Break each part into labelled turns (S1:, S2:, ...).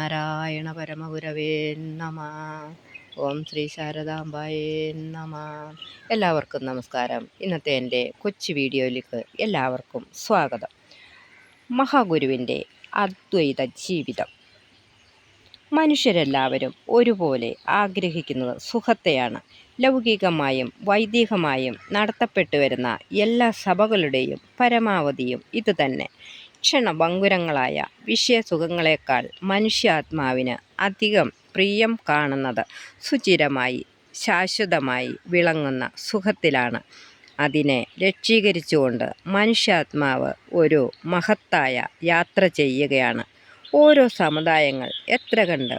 S1: നാരായണ പരമഗുരവേ നമ. ഓം ശ്രീ ശാരദാംബായേ നമ. എല്ലാവർക്കും നമസ്കാരം. ഇന്നത്തെ എൻ്റെ കൊച്ചു വീഡിയോയിലേക്ക് എല്ലാവർക്കും സ്വാഗതം. മഹാഗുരുവിൻ്റെ അദ്വൈത ജീവിതം. മനുഷ്യരെല്ലാവരും ഒരുപോലെ ആഗ്രഹിക്കുന്നത് സുഖത്തെയാണ്. ലൗകികമായും വൈദികമായും നടത്തപ്പെട്ടു വരുന്ന എല്ലാ സഭകളുടെയും പരമാവധിയും ഇതുതന്നെ. ക്ഷണഭംഗുരങ്ങളായ വിഷയസുഖങ്ങളെക്കാൾ മനുഷ്യാത്മാവിന് അധികം പ്രിയം കാണുന്നത് സുചിരമായി ശാശ്വതമായി വിളങ്ങുന്ന സുഖത്തിലാണ്. അതിനെ ലക്ഷീകരിച്ചുകൊണ്ട് മനുഷ്യാത്മാവ് ഒരു മഹത്തായ യാത്ര ചെയ്യുകയാണ്. ഓരോ സമുദായങ്ങൾ എത്ര കണ്ട്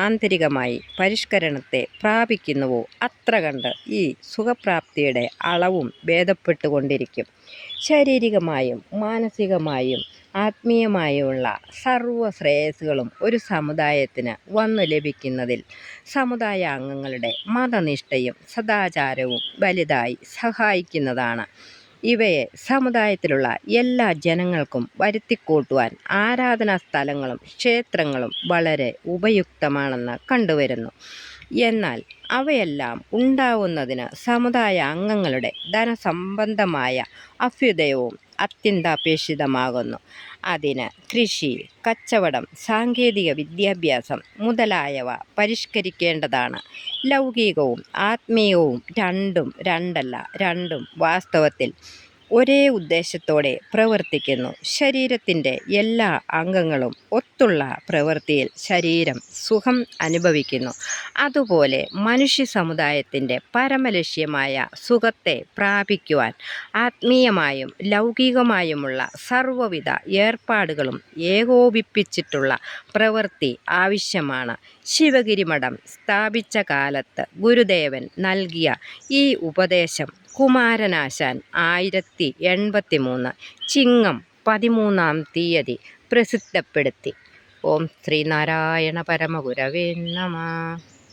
S1: ആന്തരികമായി പരിഷ്കരണത്തെ പ്രാപിക്കുന്നുവോ അത്ര കണ്ട് ഈ സുഖപ്രാപ്തിയുടെ അളവും ഭേദപ്പെട്ടുകൊണ്ടിരിക്കും. ശാരീരികമായും മാനസികമായും ആത്മീയമായുള്ള സർവ്വ ശ്രേയസ്സുകളും ഒരു സമുദായത്തിന് വന്നു ലഭിക്കുന്നതിൽ സമുദായ അംഗങ്ങളുടെ മതനിഷ്ഠയും സദാചാരവും വലുതായി സഹായിക്കുന്നതാണ്. ഇവയെ സമുദായത്തിലുള്ള എല്ലാ ജനങ്ങൾക്കും വരുത്തിക്കൂട്ടുവാൻ ആരാധനാ സ്ഥലങ്ങളും ക്ഷേത്രങ്ങളും വളരെ ഉപയുക്തമാണെന്ന് കണ്ടുവരുന്നു. എന്നാൽ അവയെല്ലാം ഉണ്ടാവുന്നതിന് സമുദായ അംഗങ്ങളുടെ ധനസംബന്ധമായ അഭ്യുദയവും അത്യന്താപേക്ഷിതമാകുന്നു. അതിന് കൃഷി, കച്ചവടം, സാങ്കേതിക വിദ്യാഭ്യാസം മുതലായവ പരിഷ്കരിക്കേണ്ടതാണ്. ലൗകികവും ആത്മീയവും രണ്ടും രണ്ടല്ല, രണ്ടും വാസ്തവത്തിൽ ഒരേ ഉദ്ദേശത്തോടെ പ്രവർത്തിക്കുന്നു. ശരീരത്തിൻ്റെ എല്ലാ അംഗങ്ങളും ഒത്തുള്ള പ്രവൃത്തിയിൽ ശരീരം സുഖം അനുഭവിക്കുന്നു. അതുപോലെ മനുഷ്യ സമുദായത്തിൻ്റെ പരമലക്ഷ്യമായ സുഖത്തെ പ്രാപിക്കുവാൻ ആത്മീയമായും ലൗകികമായുമുള്ള സർവ്വവിധ ഏർപ്പാടുകളും ഏകോപിപ്പിച്ചിട്ടുള്ള പ്രവൃത്തി ആവശ്യമാണ്. ശിവഗിരി മഠം സ്ഥാപിച്ച കാലത്ത് ഗുരുദേവൻ നൽകിയ ഈ ഉപദേശം കുമാരനാശാൻ 1083 ചിങ്ങം 13-ാം തീയതി പ്രസിദ്ധപ്പെടുത്തി. ഓം ശ്രീനാരായണ പരമഗുരവേ നമ.